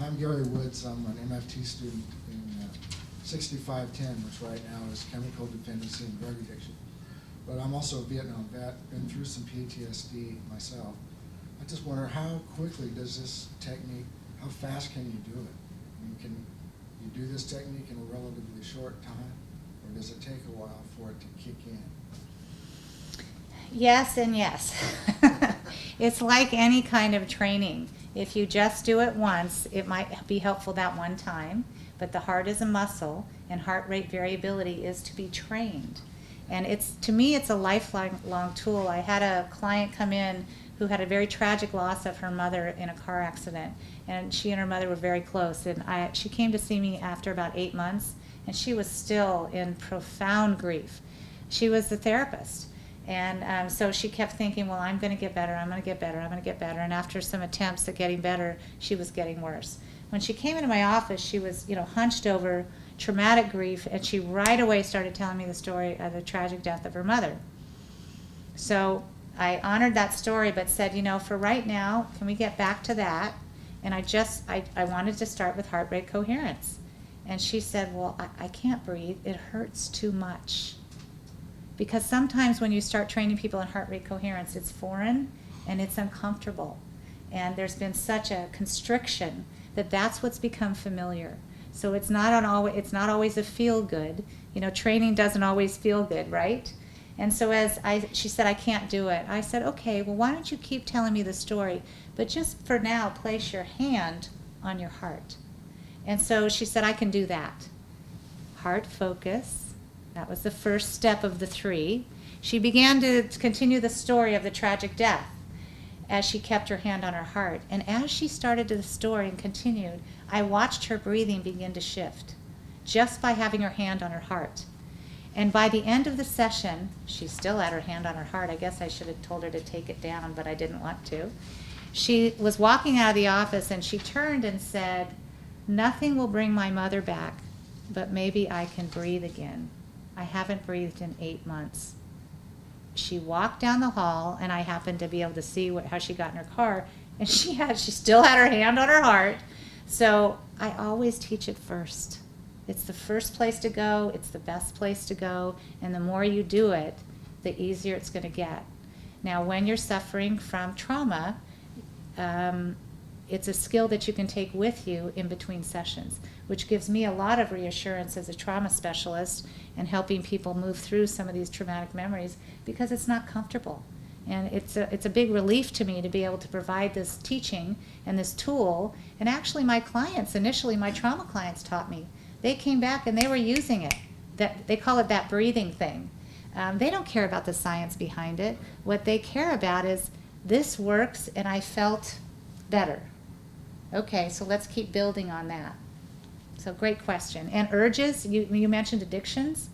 I'm Gary Woods. I'm an MFT student in 6510, which right now is chemical dependency and drug addiction. But I'm also a Vietnam vet, been through some PTSD myself. I just wonder, how quickly does this technique, how fast can you do it? I mean, can you do this technique in a relatively short time, or does it take a while for it to kick in? Yes and yes. It's like any kind of training. If you just do it once, it might be helpful that one time, but the heart is a muscle, and heart rate variability is to be trained. And to me, it's a lifelong tool. I had a client come in who had a very tragic loss of her mother in a car accident, and she and her mother were very close. And she came to see me after about 8 months, and she was still in profound grief. She was the therapist. And so she kept thinking, well, I'm going to get better, I'm going to get better, I'm going to get better. And after some attempts at getting better, she was getting worse. When she came into my office, she was, hunched over, traumatic grief, and she right away started telling me the story of the tragic death of her mother. So I honored that story, but said, for right now, can we get back to that? And I wanted to start with heart rate coherence. And she said, well, I can't breathe, it hurts too much. Because sometimes when you start training people in heart rate coherence, it's foreign and it's uncomfortable. And there's been such a constriction that that's what's become familiar. So it's not always a feel good. You know, training doesn't always feel good, right? And so she said, I can't do it. I said, okay, well, why don't you keep telling me the story, but just for now, place your hand on your heart. And so she said, I can do that. Heart focus. That was the first step of the 3. She began to continue the story of the tragic death as she kept her hand on her heart. And as she started the story and continued, I watched her breathing begin to shift just by having her hand on her heart. And by the end of the session, she still had her hand on her heart. I guess I should have told her to take it down, but I didn't want to. She was walking out of the office and she turned and said, nothing will bring my mother back, but maybe I can breathe again. I haven't breathed in 8 months. She walked down the hall, and I happened to be able to see how she got in her car, and she still had her hand on her heart. So I always teach it first. It's the first place to go. It's the best place to go. And the more you do it, the easier it's going to get. Now, when you're suffering from trauma, it's a skill that you can take with you in between sessions, which gives me a lot of reassurance as a trauma specialist and helping people move through some of these traumatic memories, because it's not comfortable. And it's a big relief to me to be able to provide this teaching and this tool. And actually my clients, initially my trauma clients taught me. They came back and they were using it. They call it that breathing thing. They don't care about the science behind it. What they care about is, this works and I felt better. Okay, so let's keep building on that. So great question. And urges, you mentioned addictions.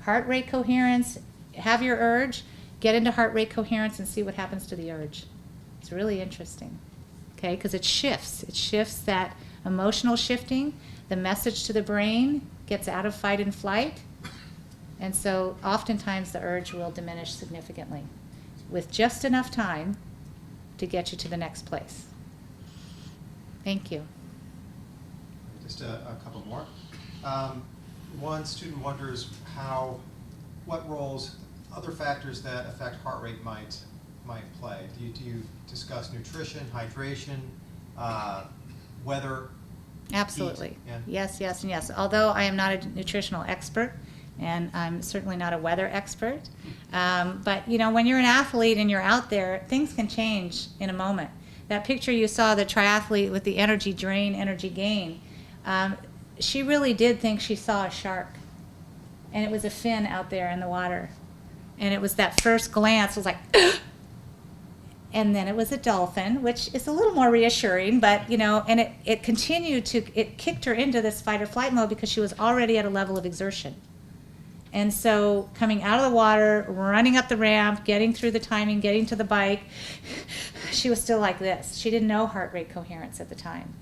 Heart rate coherence, have your urge, get into heart rate coherence and see what happens to the urge. It's really interesting, okay, because it shifts. It shifts that emotional shifting. The message to the brain gets out of fight and flight. And so oftentimes the urge will diminish significantly with just enough time to get you to the next place. Thank you. Just a couple more. One student wonders what roles, other factors that affect heart rate might play. Do you discuss nutrition, hydration, weather? Absolutely. Heat? Yeah. Yes, yes, and yes. Although I am not a nutritional expert, and I'm certainly not a weather expert, but you know, when you're an athlete and you're out there, things can change in a moment. That picture you saw, the triathlete with the energy drain, energy gain, she really did think she saw a shark. And it was a fin out there in the water. And it was that first glance, it was like, and then it was a dolphin, which is a little more reassuring, but you know, and it continued to, it kicked her into this fight or flight mode because she was already at a level of exertion. And so coming out of the water, running up the ramp, getting through the timing, getting to the bike, she was still like this. She didn't know heart rate coherence at the time.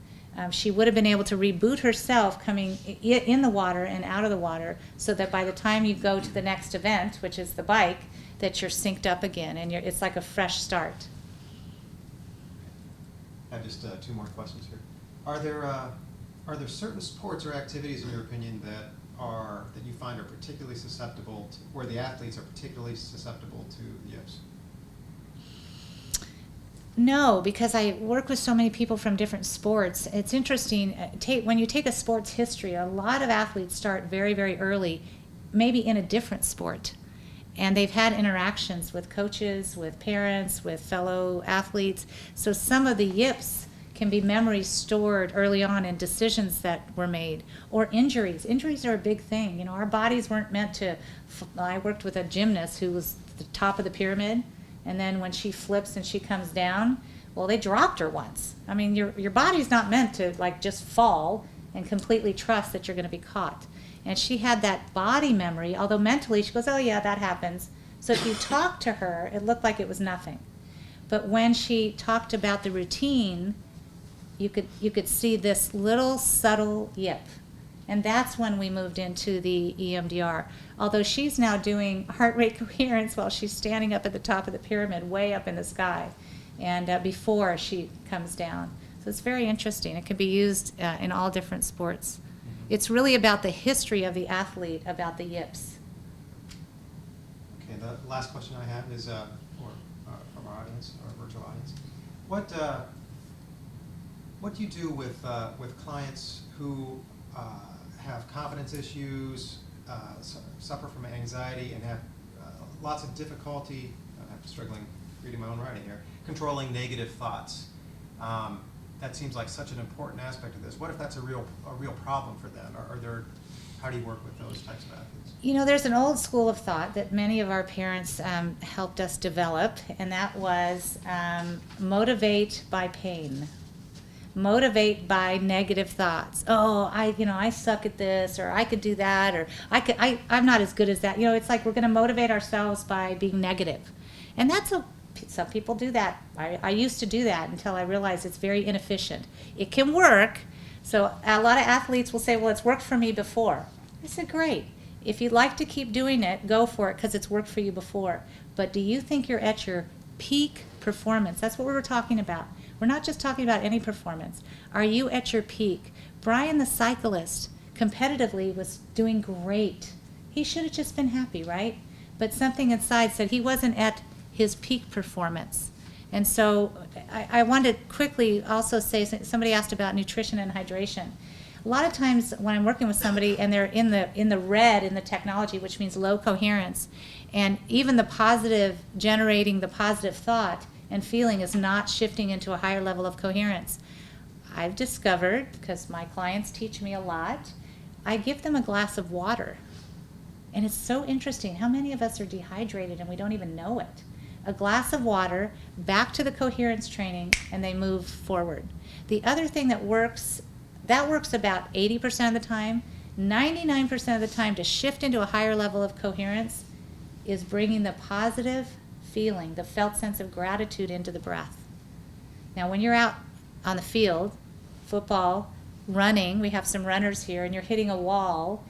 She would have been able to reboot herself coming in the water and out of the water, so that by the time you go to the next event, which is the bike, that you're synced up again and it's like a fresh start. I have just 2 more questions here. Are there certain sports or activities, in your opinion, that you find are particularly susceptible to, where the athletes are particularly susceptible to yips? No, because I work with so many people from different sports. It's interesting, when you take a sports history, a lot of athletes start very, very early, maybe in a different sport. And they've had interactions with coaches, with parents, with fellow athletes. So some of the yips can be memories stored early on in decisions that were made, or injuries. Injuries are a big thing. You know, our bodies weren't meant to, I worked with a gymnast who was the top of the pyramid, and then when she flips and she comes down, well, they dropped her once. I mean, your body's not meant to like just fall and completely trust that you're going to be caught. And she had that body memory, although mentally she goes, oh yeah, that happens. So if you talk to her, it looked like it was nothing. But when she talked about the routine, you could see this little subtle yip. And that's when we moved into the EMDR. Although she's now doing heart rate coherence while she's standing up at the top of the pyramid, way up in the sky, and before she comes down. So it's very interesting. It can be used in all different sports. It's really about the history of the athlete, about the yips. Okay, the last question I have is from our audience, our virtual audience. What do you do with clients who have confidence issues, suffer from anxiety, and have lots of difficulty, I'm struggling reading my own writing here, controlling negative thoughts. That seems like such an important aspect of this. What if that's a real problem for them? How do you work with those types of athletes? You know, there's an old school of thought that many of our parents helped us develop, and that was motivate by pain. Motivate by negative thoughts. Oh, I suck at this, or I could do that, or I'm not as good as that. It's like we're going to motivate ourselves by being negative. And some people do that. I used to do that until I realized it's very inefficient. It can work. So a lot of athletes will say, well, it's worked for me before. I said, great. If you'd like to keep doing it, go for it because it's worked for you before. But do you think you're at your peak performance? That's what we were talking about. We're not just talking about any performance. Are you at your peak? Brian the cyclist competitively was doing great. He should have just been happy, right? But something inside said he wasn't at his peak performance. And so I want to quickly also say, somebody asked about nutrition and hydration. A lot of times when I'm working with somebody and they're in the red in the technology, which means low coherence, and even generating the positive thought and feeling is not shifting into a higher level of coherence, I've discovered, because my clients teach me a lot, I give them a glass of water. And it's so interesting how many of us are dehydrated and we don't even know it. A glass of water, back to the coherence training, and they move forward. The other thing that works about 80% of the time. 99% of the time to shift into a higher level of coherence is bringing the positive feeling, the felt sense of gratitude into the breath. Now, when you're out on the field, football, running, we have some runners here, and you're hitting a wall,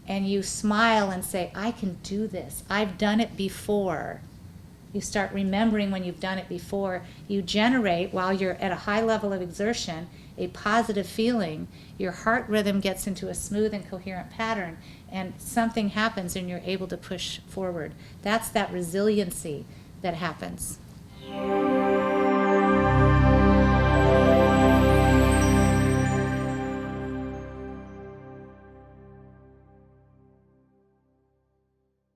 and you smile and say, I can do this. I've done it before. You start remembering when you've done it before. You generate, while you're at a high level of exertion, a positive feeling. Your heart rhythm gets into a smooth and coherent pattern, and something happens and you're able to push forward. That's that resiliency that happens.